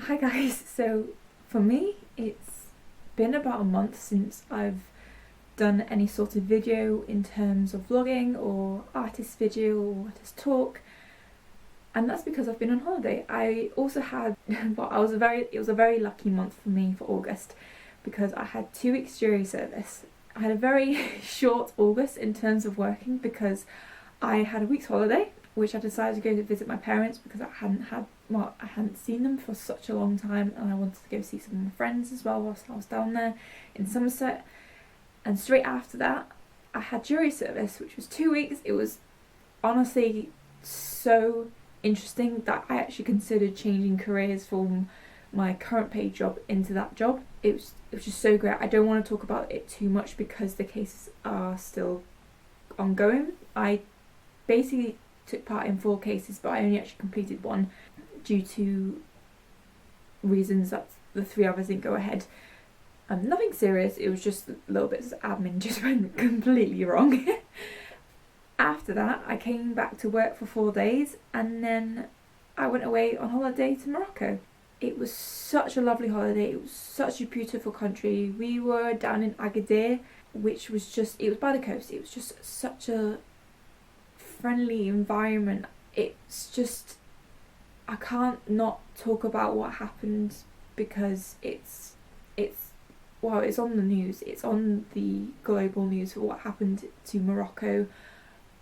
Hi guys, so for me it's been about a month since I've done any sort of video in terms of vlogging or artist video or artist talk, and that's because I've been on holiday. I also had, well, it was a very lucky month for me for August because I had 2 weeks jury service. I had a very short August in terms of working because I had a week's holiday, which I decided to go to visit my parents because I hadn't seen them for such a long time, and I wanted to go see some of my friends as well whilst I was down there in Somerset. And straight after that I had jury service, which was 2 weeks. It was honestly so interesting that I actually considered changing careers from my current paid job into that job. It was just so great. I don't want to talk about it too much because the cases are still ongoing. I basically took part in 4 cases, but I only actually completed 1 due to reasons that the 3 others didn't go ahead. Nothing serious, it was just a little bit of admin just went completely wrong. After that I came back to work for 4 days and then I went away on holiday to Morocco. It was such a lovely holiday, it was such a beautiful country. We were down in Agadir, which was just, it was by the coast, it was just such a friendly environment. It's just, I can't not talk about what happened because it's on the news. It's on the global news for what happened to Morocco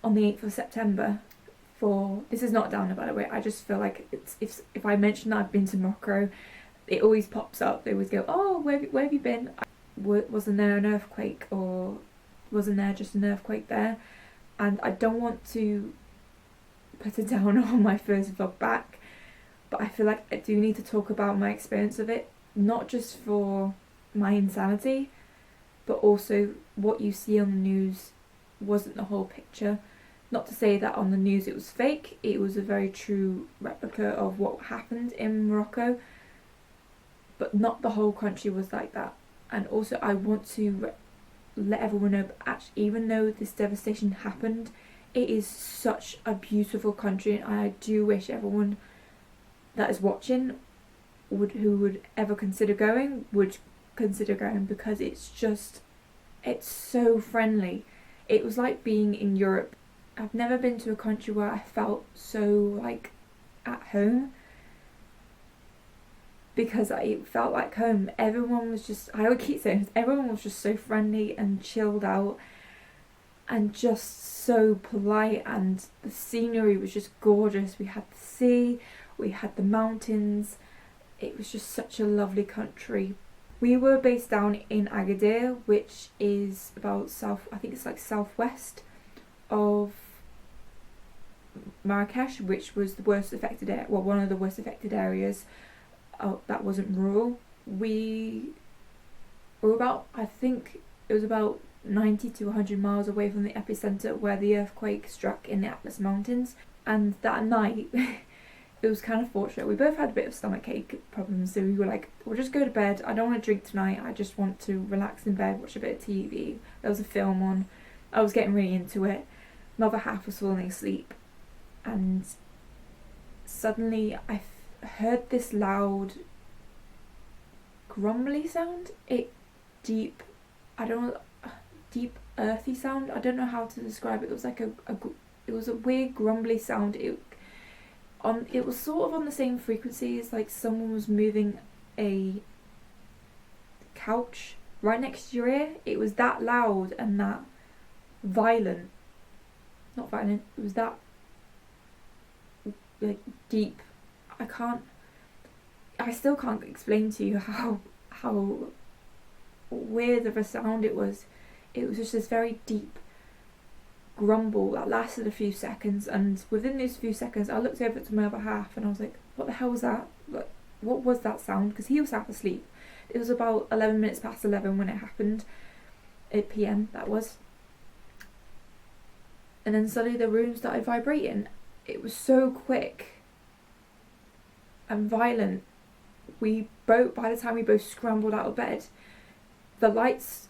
on the 8th of September. This is not a downer, by the way. I just feel like if I mention that I've been to Morocco, it always pops up. They always go, oh, where have you been? Wasn't there an earthquake, or wasn't there just an earthquake there? And I don't want to put it down on my first vlog back, but I feel like I do need to talk about my experience of it, not just for my insanity, but also what you see on the news wasn't the whole picture. Not to say that on the news it was fake, it was a very true replica of what happened in Morocco, but not the whole country was like that. And also I want to let everyone know, actually, even though this devastation happened, it is such a beautiful country, and I do wish everyone that is watching who would ever consider going would consider going, because it's so friendly. It was like being in Europe. I've never been to a country where I felt so like at home, because it felt like home. Everyone was just, I would keep saying this, everyone was just so friendly and chilled out and just so polite, and the scenery was just gorgeous. We had the sea, we had the mountains. It was just such a lovely country. We were based down in Agadir, which is about I think it's like southwest of Marrakesh, which was the worst affected area, well, one of the worst affected areas that wasn't rural. We were about, I think it was about 90 to 100 miles away from the epicenter where the earthquake struck in the Atlas Mountains. And that night it was kind of fortunate. We both had a bit of stomachache problems, so we were like, we'll just go to bed. I don't want to drink tonight. I just want to relax in bed, watch a bit of TV. There was a film on. I was getting really into it. My other half was falling asleep, and suddenly I heard this loud grumbly sound. Deep earthy sound. I don't know how to describe it. It was like it was a weird grumbly sound. It was sort of on the same frequency as like someone was moving a couch right next to your ear. It was that loud and that violent. Not violent, it was that like deep. I still can't explain to you how weird of a sound it was. It was just this very deep grumble that lasted a few seconds, and within those few seconds I looked over to my other half and I was like, what the hell was that? Like, what was that sound? Because he was half asleep. It was about 11 minutes past 11 when it happened, 8 p.m. that was. And then suddenly the room started vibrating. It was so quick and violent. By the time we both scrambled out of bed, the lights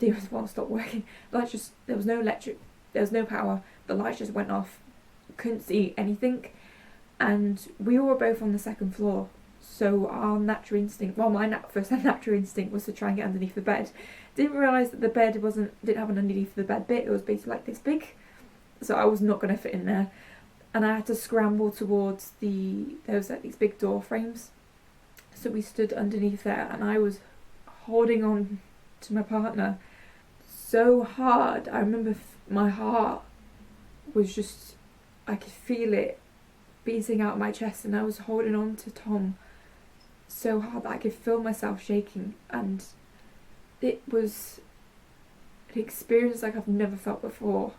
didn't want to stop working. There was no electric, there was no power. The lights just went off. Couldn't see anything. and we were both on the second floor. So our natural instinct, well, my first natural instinct was to try and get underneath the bed. Didn't realise that the bed didn't have an underneath the bed bit. It was basically like this big, so I was not going to fit in there, and I had to scramble towards there was like these big door frames. So we stood underneath there, and I was holding on to my partner so hard. I remember my heart was just, I could feel it beating out my chest, and I was holding on to Tom so hard that I could feel myself shaking, and it was an experience like I've never felt before,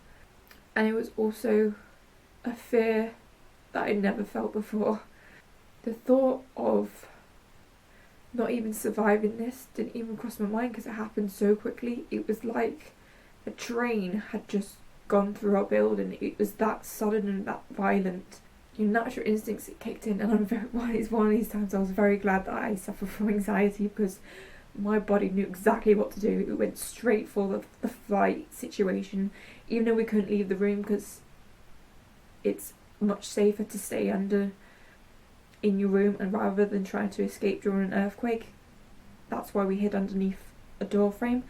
and it was also a fear that I'd never felt before. The thought of not even surviving this didn't even cross my mind because it happened so quickly. It was like a train had just gone through our building. It was that sudden and that violent. Your natural instincts, it kicked in, and one of these times I was very glad that I suffer from anxiety, because my body knew exactly what to do. It went straight for the flight situation, even though we couldn't leave the room because it's much safer to stay in your room, and rather than trying to escape during an earthquake, that's why we hid underneath a door frame.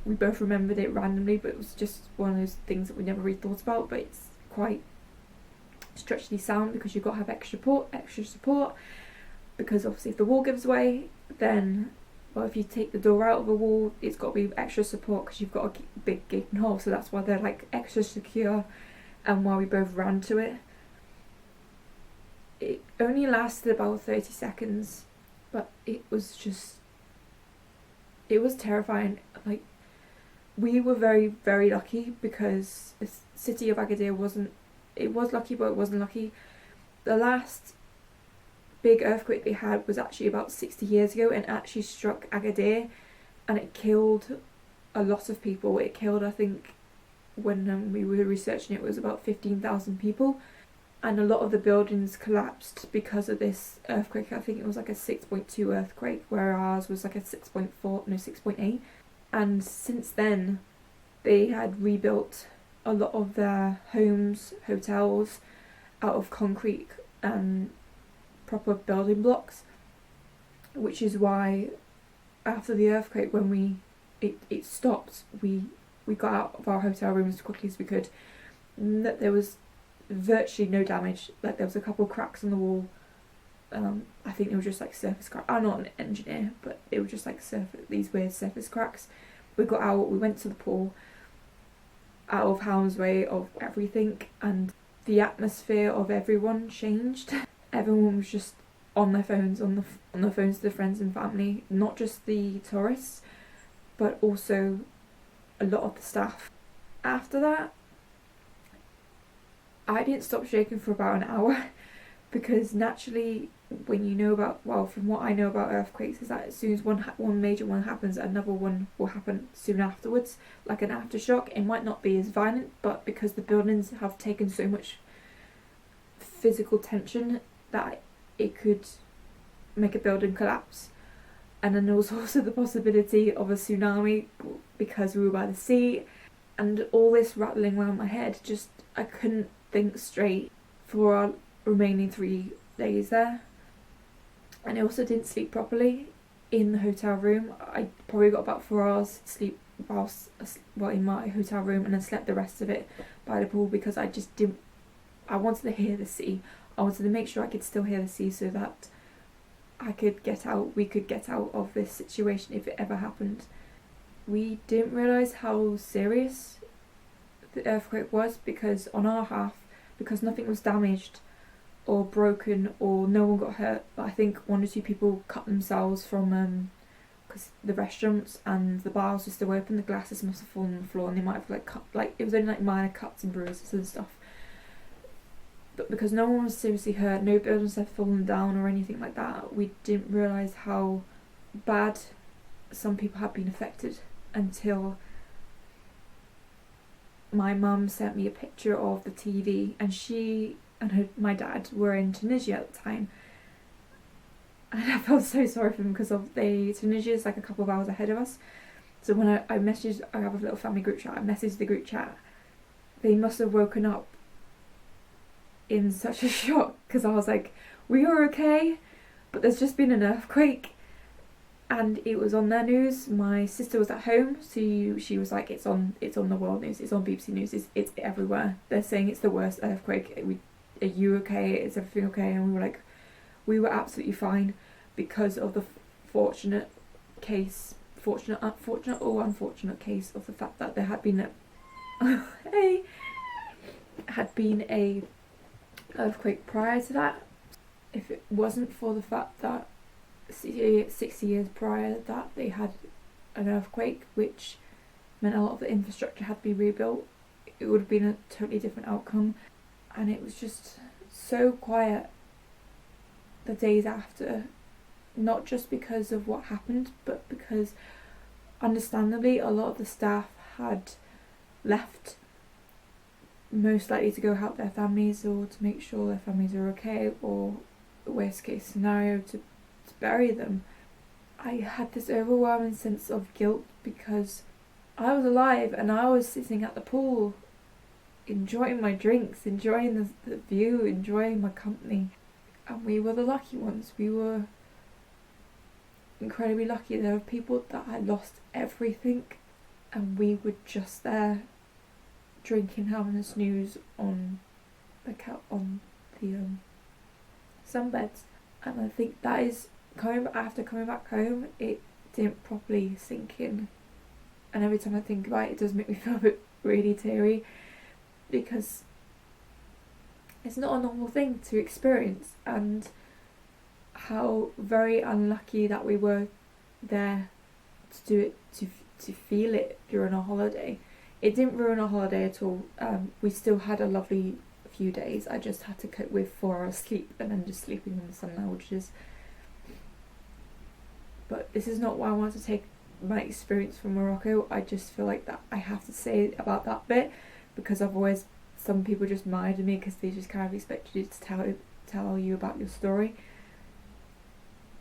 We both remembered it randomly, but it was just one of those things that we never really thought about. But it's quite structurally sound because you've got to have extra support. Because obviously, if the wall gives way, then if you take the door out of a wall, it's got to be extra support because you've got a big gaping hole. So that's why they're like extra secure, and why we both ran to it. It only lasted about 30 seconds, but it was terrifying. Like, we were very, very lucky because the city of Agadir was lucky, but it wasn't lucky. The last big earthquake they had was actually about 60 years ago, and actually struck Agadir, and it killed a lot of people. It killed, I think, when we were researching it was about 15,000 people. And a lot of the buildings collapsed because of this earthquake. I think it was like a 6.2 earthquake, where ours was like a 6.8. And since then, they had rebuilt a lot of their homes, hotels, out of concrete and proper building blocks. Which is why, after the earthquake, when it stopped, we got out of our hotel rooms as quickly as we could. That there was virtually no damage. Like, there was a couple of cracks on the wall. I think they were just like surface cracks. I'm not an engineer, but it was just like these weird surface cracks. We got out, we went to the pool, out of harm's way of everything, and the atmosphere of everyone changed. Everyone was just on their phones, on the phones to their friends and family, not just the tourists, but also a lot of the staff. After that, I didn't stop shaking for about an hour, because naturally, when you know about, from what I know about earthquakes, is that as soon as one major one happens, another one will happen soon afterwards, like an aftershock. It might not be as violent, but because the buildings have taken so much physical tension that it could make a building collapse. And then there was also the possibility of a tsunami because we were by the sea, and all this rattling around my head, just I couldn't think straight for our remaining 3 days there. And I also didn't sleep properly in the hotel room. I probably got about 4 hours sleep in my hotel room, and then slept the rest of it by the pool, because I wanted to hear the sea. I wanted to make sure I could still hear the sea, so that we could get out of this situation if it ever happened. We didn't realise how serious the earthquake was, because on our half, because nothing was damaged or broken or no one got hurt, but I think 1 or 2 people cut themselves from because the restaurants and the bars were still open, the glasses must have fallen on the floor, and they might have it was only like minor cuts and bruises and stuff. But because no one was seriously hurt, no buildings had fallen down or anything like that, we didn't realise how bad some people had been affected until my mum sent me a picture of the TV, and she and my dad were in Tunisia at the time, and I felt so sorry for them because Tunisia is like a couple of hours ahead of us. So when I have a little family group chat, I messaged the group chat. They must have woken up in such a shock because I was like, we were okay, but there's just been an earthquake. And it was on their news. My sister was at home, so she was like, it's on the world news, it's on BBC News, it's everywhere. They're saying it's the worst earthquake. Are you okay? Is everything okay? And we were like, we were absolutely fine because of the fortunate or unfortunate case of the fact that there had been a earthquake prior to that. If it wasn't for the fact that 60 years prior that they had an earthquake, which meant a lot of the infrastructure had to be rebuilt, it would have been a totally different outcome. And it was just so quiet the days after, not just because of what happened, but because understandably a lot of the staff had left, most likely to go help their families or to make sure their families are okay, or worst case scenario to bury them. I had this overwhelming sense of guilt because I was alive and I was sitting at the pool enjoying my drinks, enjoying the view, enjoying my company, and we were the lucky ones. We were incredibly lucky. There were people that had lost everything and we were just there drinking, having a snooze on the sunbeds. And I think that is after coming back home, it didn't properly sink in, and every time I think about it, it does make me feel a bit really teary because it's not a normal thing to experience, and how very unlucky that we were there to do it, to feel it during our holiday. It didn't ruin our holiday at all. We still had a lovely few days. I just had to cope with 4 hours sleep and then just sleeping in the sun lounges. But this is not why I want to take my experience from Morocco. I just feel like that I have to say about that bit because otherwise some people just murder me because they just kind of expect you to tell you about your story.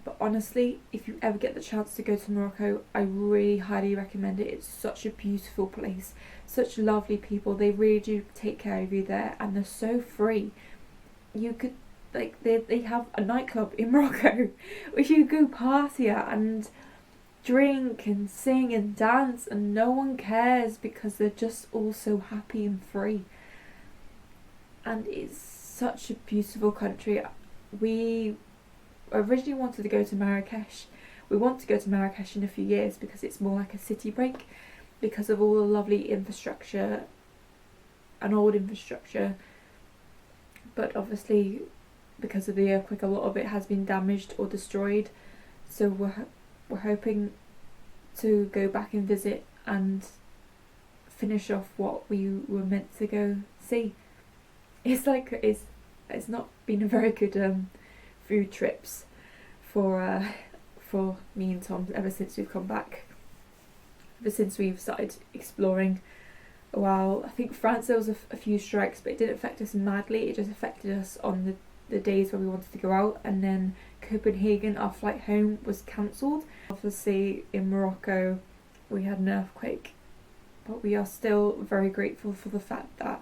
But honestly, if you ever get the chance to go to Morocco, I really highly recommend it. It's such a beautiful place, such lovely people. They really do take care of you there, and they're so free. You could, like, they have a nightclub in Morocco where you go party at and drink and sing and dance, and no one cares because they're just all so happy and free. And it's such a beautiful country. We originally wanted to go to Marrakesh. We want to go to Marrakesh in a few years because it's more like a city break because of all the lovely infrastructure and old infrastructure. But obviously because of the earthquake, a lot of it has been damaged or destroyed. So we're hoping to go back and visit and finish off what we were meant to go see. It's not been a very good food trips for me and Tom ever since we've come back. Ever since we've started exploring. Well, I think France, there was a few strikes, but it didn't affect us madly. It just affected us on the days where we wanted to go out. And then Copenhagen, our flight home, was cancelled. Obviously in Morocco we had an earthquake, but we are still very grateful for the fact that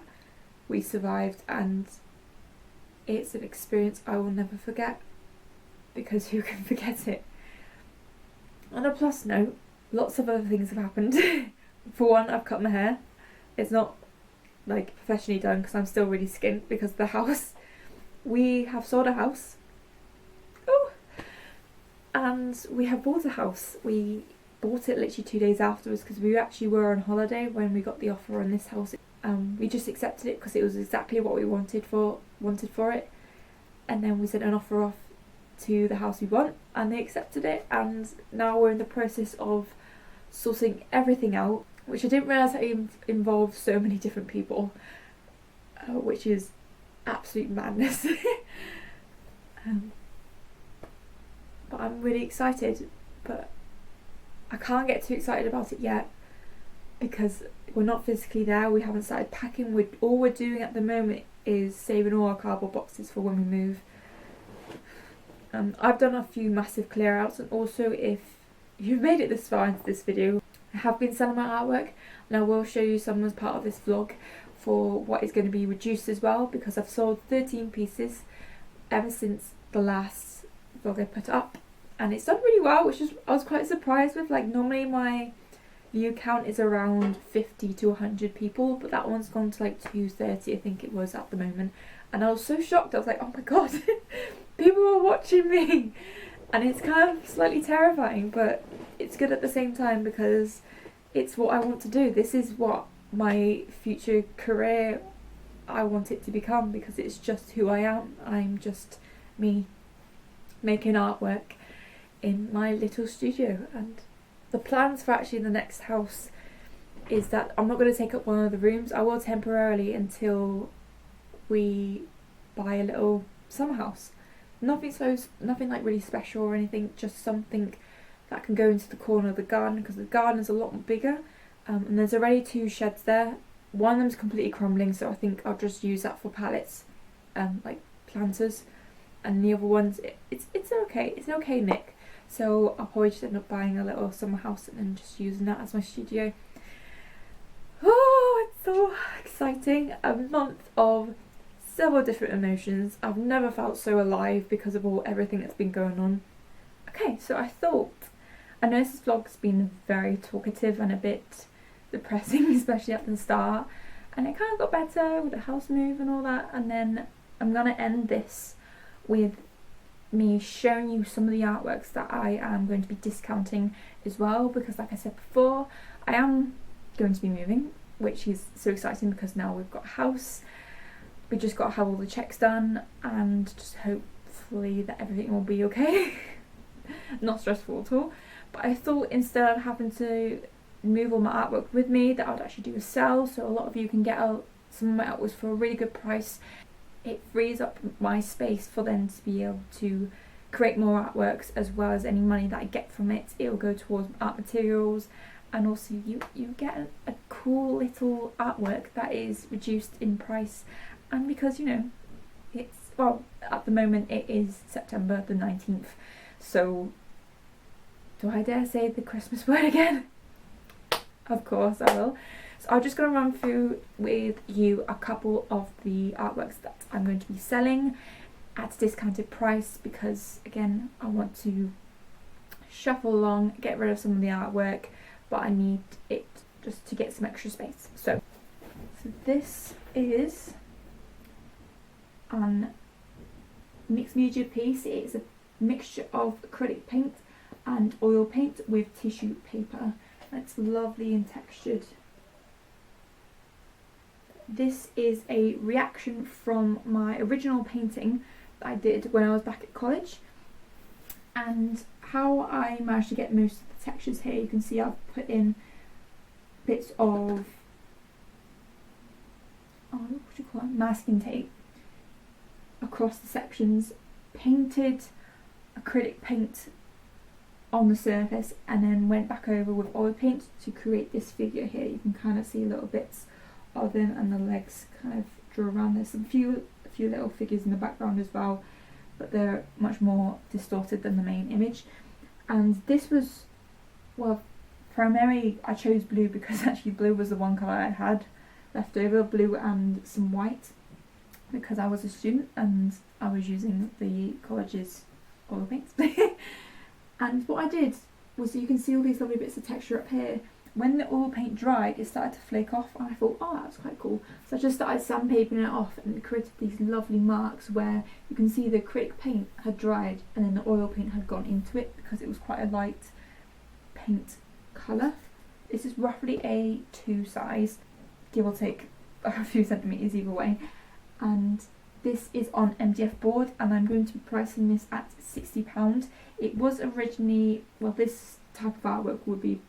we survived, and it's an experience I will never forget, because who can forget it? On a plus note, lots of other things have happened. For one, I've cut my hair. It's not like professionally done because I'm still really skint because of the house. We have sold a house. Oh! And we have bought a house. We bought it literally 2 days afterwards because we actually were on holiday when we got the offer on this house. We just accepted it because it was exactly what we wanted for it. And then we sent an offer off to the house we want, and they accepted it, and now we're in the process of sorting everything out, which I didn't realise that involved so many different people, which is absolute madness. But I'm really excited, but I can't get too excited about it yet because we're not physically there. We haven't started packing. All we're doing at the moment is saving all our cardboard boxes for when we move. I've done a few massive clear outs, and also if you've made it this far into this video, I have been selling my artwork, and I will show you some as part of this vlog, for what is going to be reduced as well, because I've sold 13 pieces ever since the last vlog I put up, and it's done really well, which is I was quite surprised with. Like, normally my view count is around 50 to 100 people, but that one's gone to like 230 I think it was at the moment, and I was so shocked. I was like, oh my god, people are watching me, and it's kind of slightly terrifying, but it's good at the same time because it's what I want to do. This is what my future career I want it to become, because it's just who I am. I'm just me making artwork in my little studio. And the plans for actually the next house is that I'm not going to take up one of the rooms. I will temporarily until we buy a little summer house. Nothing like really special or anything, just something that can go into the corner of the garden, because the garden is a lot bigger, and there's already 2 sheds there. One of them's completely crumbling, so I think I'll just use that for pallets, like planters, and the other one's it's okay. It's an okay nick. So I'll probably just end up buying a little summer house and then just using that as my studio. Oh, it's so exciting! A month of several different emotions. I've never felt so alive because of everything that's been going on. Okay, so I know this vlog's been very talkative and a bit depressing, especially at the start, and it kind of got better with the house move and all that, and then I'm gonna end this with me showing you some of the artworks that I am going to be discounting as well, because like I said before, I am going to be moving, which is so exciting because now we've got a house. We just got to have all the checks done and just hopefully that everything will be okay. Not stressful at all. But I thought instead of having to move all my artwork with me, that I'd actually do a sell, so a lot of you can get some of my artworks for a really good price. It frees up my space for them to be able to create more artworks, as well as any money that I get from it. It will go towards art materials, and also you get a cool little artwork that is reduced in price. And because, you know, it's, well, at the moment it is September the 19th, so do I dare say the Christmas word again? Of course I will. So I'm just going to run through with you a couple of the artworks that I'm going to be selling at a discounted price, because again, I want to shuffle along, get rid of some of the artwork, but I need it just to get some extra space. So this is a mixed media piece. It is a mixture of acrylic paint and oil paint with tissue paper. It's lovely and textured. This is a reaction from my original painting that I did when I was back at college, and how I managed to get most of the textures here. You can see I've put in bits of what do you call it? Masking tape across the sections, painted acrylic paint on the surface, and then went back over with oil paint to create this figure here. You can kind of see little bits of them, and the legs kind of draw around. There's a few little figures in the background as well, but they're much more distorted than the main image. And this was, well, primarily I chose blue because actually blue was the one colour I had left over, blue and some white, because I was a student and I was using the college's oil paints. And what I did was, you can see all these lovely bits of texture up here. When the oil paint dried, it started to flake off, and I thought, oh, that's quite cool. So I just started sandpapering it off, and it created these lovely marks where you can see the acrylic paint had dried and then the oil paint had gone into it, because it was quite a light paint colour. This is roughly a 2 size, give or take a few centimetres either way. And this is on MDF board, and I'm going to be pricing this at £60. It was originally, well, this type of artwork would be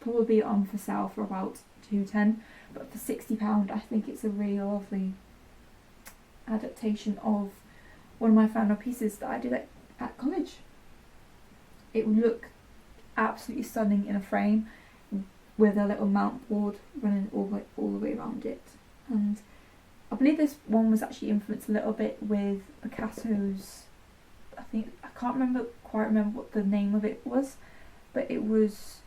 probably on for sale for about £2.10, but for £60 I think it's a really lovely adaptation of one of my final pieces that I did at college. It would look absolutely stunning in a frame with a little mount board running all the way around it. And I believe this one was actually influenced a little bit with Picasso's, I can't quite remember what the name of it was, but it was,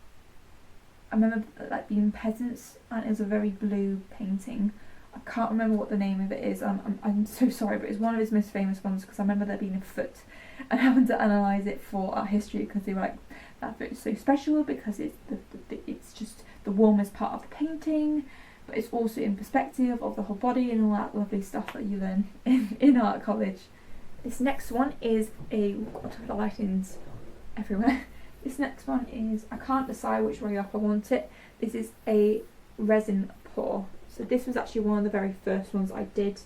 I remember like being peasants, and it was a very blue painting I can't remember what the name of it is. I'm so sorry, but it's one of his most famous ones because I remember there being a foot and having to analyse it for art history because they were like, that foot is so special because it's it's just the warmest part of the painting, but it's also in perspective of the whole body and all that lovely stuff that you learn in art college. This next one is the lighting's everywhere. This next one is, I can't decide which way up I want it. This is a resin pour. So this was actually one of the very first ones I did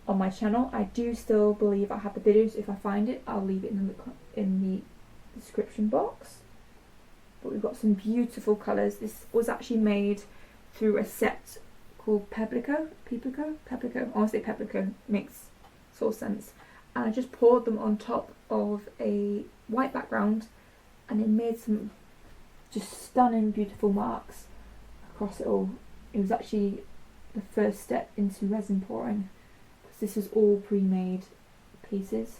on my channel. I do still believe I have the videos. If I find it, I'll leave it in the description box. But we've got some beautiful colours. This was actually made through a set called Peblico. I want to say Peblico, makes sort of sense. And I just poured them on top of a white background, and it made some just stunning, beautiful marks across it all. It was actually the first step into resin pouring, because this was all pre-made pieces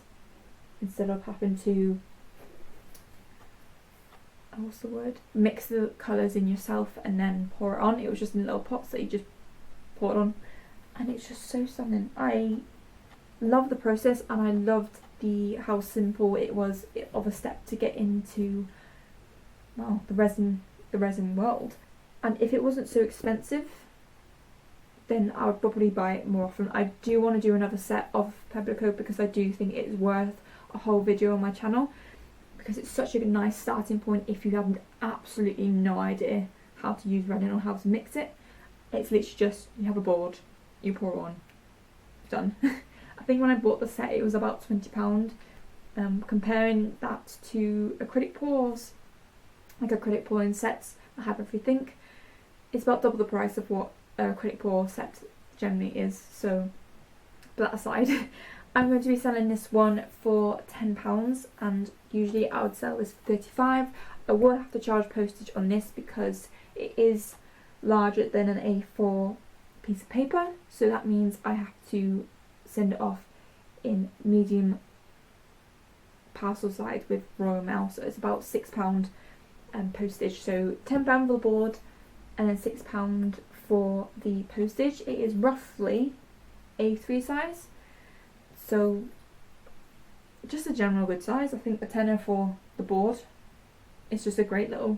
instead of having to, what's the word, mix the colours in yourself and then pour it on. It was just in little pots that you just poured on, and it's just so stunning. I love the process, and I loved how simple it was of a step to get into, well, the resin world. And if it wasn't so expensive, then I would probably buy it more often. I do want to do another set of Peblico because I do think it's worth a whole video on my channel, because it's such a nice starting point if you have absolutely no idea how to use resin or how to mix it. It's literally just, you have a board, you pour on, done. I think when I bought the set it was about £20. Comparing that to acrylic pours, like acrylic pouring sets that have everything, it's about double the price of what an acrylic pour set generally is. So, but that aside, I'm going to be selling this one for £10, and usually I would sell this for £35. I will have to charge postage on this because it is larger than an A4 piece of paper, so that means I have to send it off in medium parcel size with Royal Mail, so it's about £6 postage. So £10 for the board and then £6 for the postage. It is roughly A3 size, so just a general good size. I think the tenner for the board is just a great little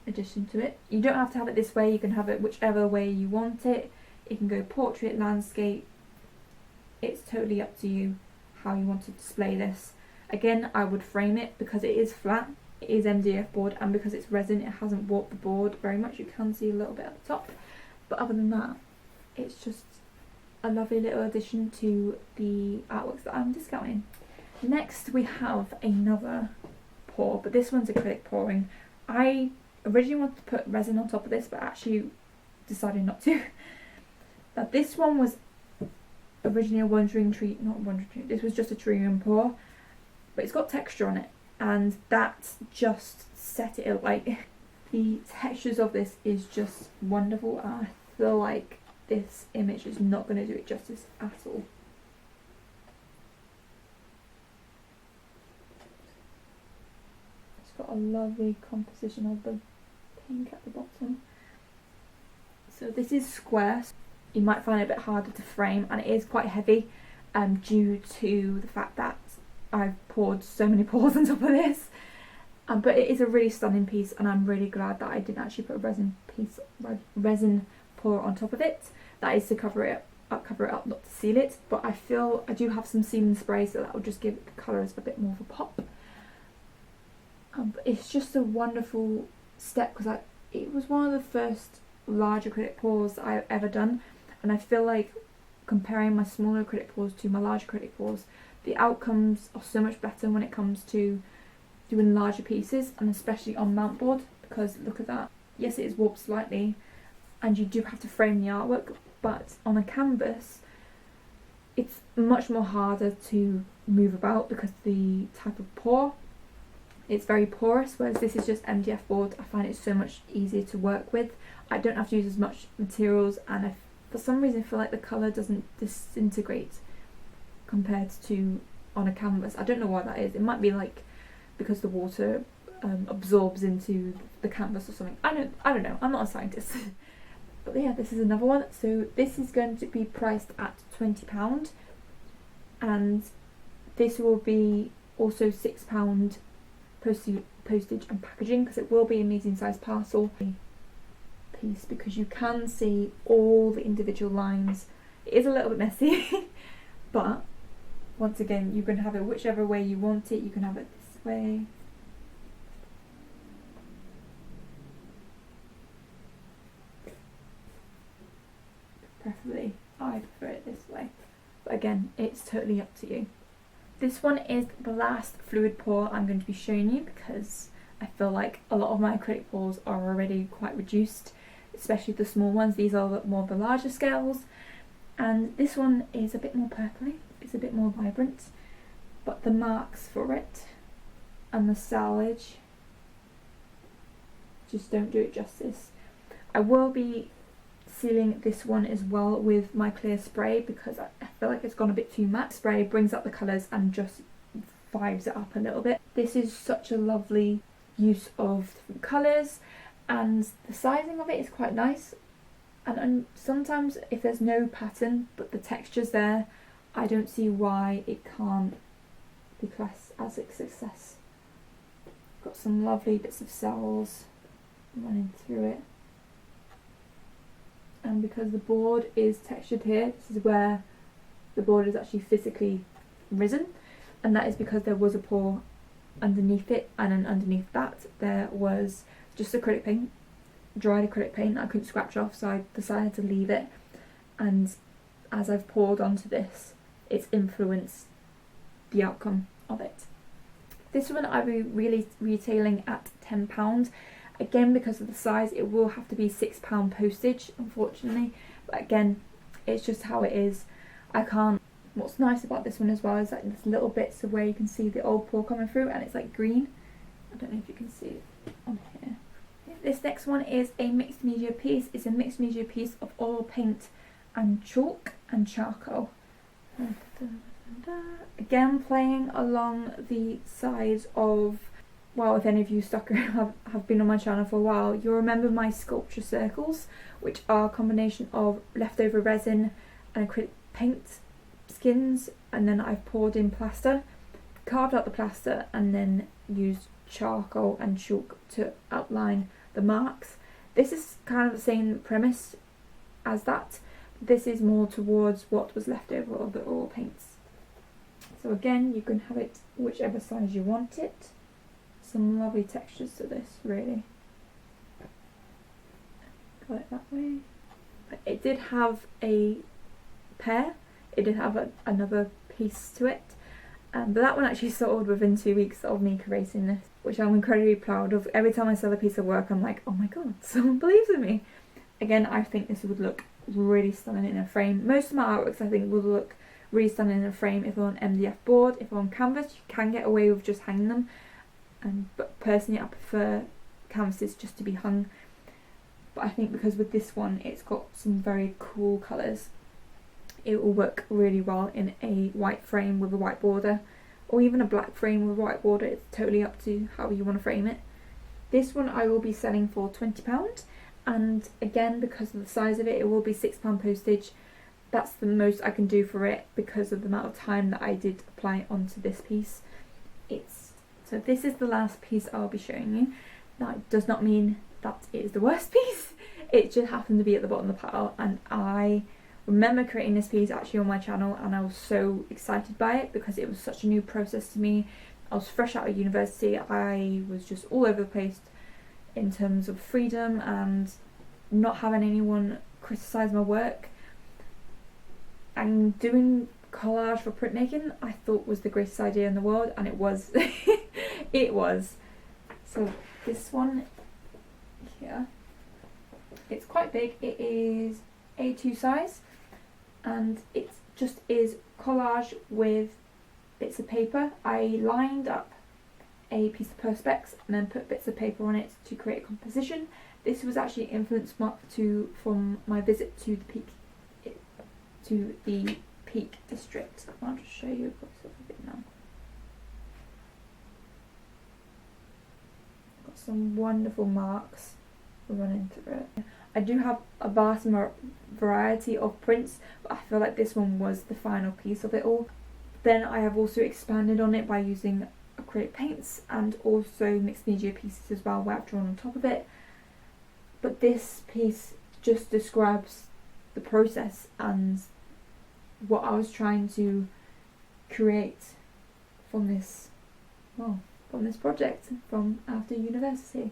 addition to it. You don't have to have it this way, you can have it whichever way you want it. You can go portrait, landscape. It's totally up to you how you want to display this. Again, I would frame it because it is flat, it is MDF board, and because it's resin it hasn't warped the board very much. You can see a little bit at the top, but other than that it's just a lovely little addition to the artworks that I'm discounting. Next we have another pour, but this one's acrylic pouring. I originally wanted to put resin on top of this but actually decided not to. Now this one was originally a wandering tree, this was just a tree and pour, but it's got texture on it, and that just set it like the textures of this is just wonderful, and I feel like this image is not going to do it justice at all. It's got a lovely composition of the pink at the bottom. So this is square. You might find it a bit harder to frame, and it is quite heavy due to the fact that I've poured so many pours on top of this. But it is a really stunning piece, and I'm really glad that I didn't actually put a resin pour on top of it. That is to cover it up, not to seal it. But I feel I do have some sealing spray, so that will just give the colours a bit more of a pop. But it's just a wonderful step because it was one of the first large acrylic pours I've ever done. And I feel like comparing my smaller acrylic pours to my large acrylic pours, the outcomes are so much better when it comes to doing larger pieces, and especially on mount board, because look at that. Yes, it is warped slightly and you do have to frame the artwork, but on a canvas it's much more harder to move about because the type of pour, it's very porous, whereas this is just MDF board. I find it so much easier to work with. I don't have to use as much materials, and for some reason I feel like the colour doesn't disintegrate compared to on a canvas. I don't know why that is. It might be like because the water absorbs into the canvas or something. I don't know. I'm not a scientist. But yeah, this is another one. So this is going to be priced at £20, and this will be also £6 postage and packaging, because it will be a medium-sized parcel piece, because you can see all the individual lines. It is a little bit messy, but once again, you can have it whichever way you want it. You can have it this way. Preferably, I prefer it this way. But again, it's totally up to you. This one is the last fluid pour I'm going to be showing you, because I feel like a lot of my acrylic pours are already quite reduced, especially the small ones. These are more of the larger scales, and this one is a bit more purpley, it's a bit more vibrant, but the marks for it and the salvage just don't do it justice. I will be sealing this one as well with my clear spray, because I feel like it's gone a bit too matte. Spray brings up the colours and just vibes it up a little bit. This is such a lovely use of different colours, and the sizing of it is quite nice, and sometimes if there's no pattern but the texture's there, I don't see why it can't be classed as a success. Got some lovely bits of cells running through it, and because the board is textured here, this is where the board is actually physically risen, and that is because there was a pour underneath it, and then underneath that there was just acrylic paint, dried acrylic paint I couldn't scratch off, so I decided to leave it, and as I've poured onto this, it's influenced the outcome of it. This one I will be really retailing at £10. Again, because of the size, it will have to be £6 postage, unfortunately, but again, it's just how it is. I can't. What's nice about this one as well is that there's little bits of where you can see the old pour coming through, and it's like green. I don't know if you can see it on here. This next one is a mixed media piece. It's a mixed media piece of oil paint and chalk and charcoal. Again, playing along the sides of, well, if any of you have been on my channel for a while, you'll remember my sculpture circles, which are a combination of leftover resin and acrylic paint skins, and then I've poured in plaster, carved out the plaster, and then used charcoal and chalk to outline the marks. This is kind of the same premise as that. This is more towards what was left over of the oil paints. So again, you can have it whichever size you want it. Some lovely textures to this, really. Got it that way. But it did have a pair. It did have another piece to it. But that one actually sold within 2 weeks of me creating this, which I'm incredibly proud of. Every time I sell a piece of work, I'm like, oh my god, someone believes in me. Again, I think this would look really stunning in a frame. Most of my artworks, I think, will look really stunning in a frame if they're on MDF board. If they're on canvas, you can get away with just hanging them. But personally, I prefer canvases just to be hung. But I think because with this one, it's got some very cool colours, it will work really well in a white frame with a white border, or even a black frame with a white border. It's totally up to how you want to frame it. This one I will be selling for £20, and again, because of the size of it, it will be £6 postage. That's the most I can do for it because of the amount of time that I did apply it onto this piece. So this is the last piece I'll be showing you. That does not mean that it is the worst piece. It just happened to be at the bottom of the pile, and I remember creating this piece actually on my channel, and I was so excited by it because it was such a new process to me. I was fresh out of university. I was just all over the place in terms of freedom and not having anyone criticise my work. And doing collage for printmaking, I thought was the greatest idea in the world, and it was. It was. So this one here, it's quite big. It is A2 size, and it just is collage with bits of paper. I lined up a piece of perspex and then put bits of paper on it to create a composition. This was actually influenced from my visit to the Peak District. I'll just show you a close up of it now. Got some wonderful marks running through it. I do have a vast variety of prints, but I feel like this one was the final piece of it all. Then I have also expanded on it by using acrylic paints and also mixed media pieces as well, where I've drawn on top of it. But this piece just describes the process and what I was trying to create from this, well, from this project from after university.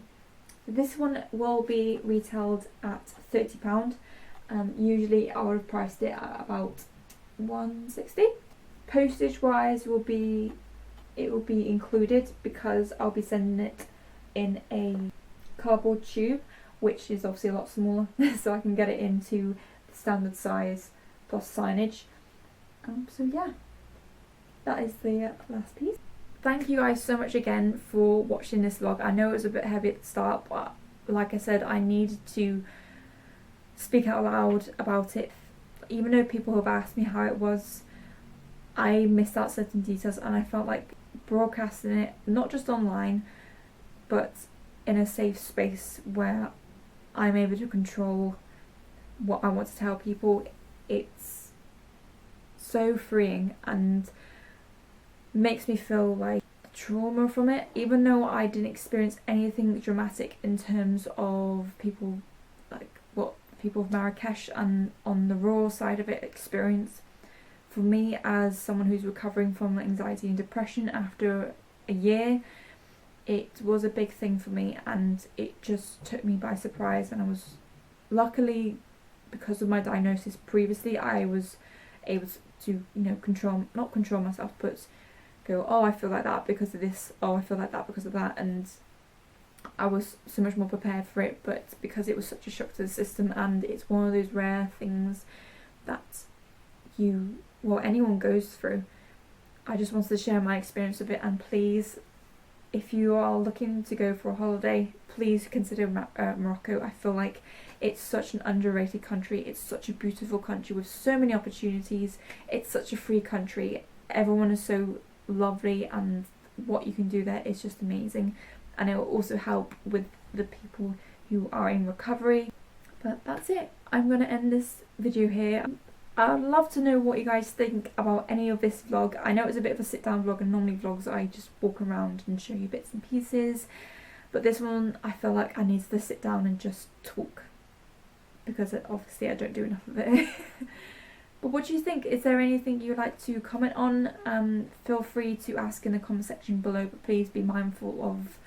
This one will be retailed at £30. Usually I would have priced it at about £1.60. Postage wise will be included because I'll be sending it in a cardboard tube, which is obviously a lot smaller, so I can get it into the standard size plus signage. So yeah, that is the last piece. Thank you guys so much again for watching this vlog. I know it was a bit heavy at the start, but like I said, I needed to speak out loud about it. Even though people have asked me how it was, I missed out certain details, and I felt like broadcasting it, not just online, but in a safe space where I'm able to control what I want to tell people. It's so freeing and makes me feel like trauma from it, even though I didn't experience anything dramatic in terms of people, like what people of Marrakesh and on the rural side of it experience. For me, as someone who's recovering from anxiety and depression after a year, it was a big thing for me, and it just took me by surprise. And I was, luckily, because of my diagnosis previously, I was able to, not control myself, but go, oh, I feel like that because of this, oh, I feel like that because of that, and I was so much more prepared for it. But because it was such a shock to the system, and it's one of those rare things that anyone goes through, I just wanted to share my experience of it. And please, if you are looking to go for a holiday, please consider Morocco. I feel like it's such an underrated country. It's such a beautiful country with so many opportunities. It's such a free country. Everyone is so lovely, and what you can do there is just amazing. And it will also help with the people who are in recovery. But that's it. I'm going to end this video here. I'd love to know what you guys think about any of this vlog. I know it's a bit of a sit down vlog, and normally vlogs I just walk around and show you bits and pieces, but this one I feel like I need to sit down and just talk, because obviously I don't do enough of it. But what do you think? Is there anything you'd like to comment on? Feel free to ask in the comment section below, but please be mindful of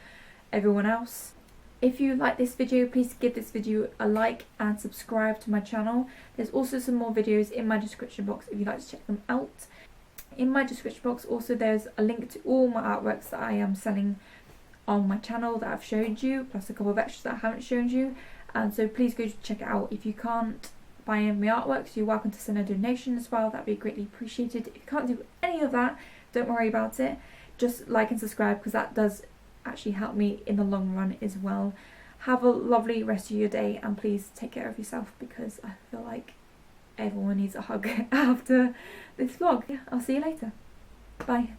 everyone else. If you like this video, please give this video a like and subscribe to my channel. There's also some more videos in my description box if you'd like to check them out. In my description box also there's a link to all my artworks that I am selling on my channel that I've showed you, plus a couple of extras that I haven't shown you. And so please go check it out. If you can't buy any of my artworks, you're welcome to send a donation as well. That'd be greatly appreciated. If you can't do any of that, don't worry about it. Just like and subscribe, because that does actually help me in the long run as well. Have a lovely rest of your day, and please take care of yourself, because I feel like everyone needs a hug after this vlog. Yeah, I'll see you later. Bye.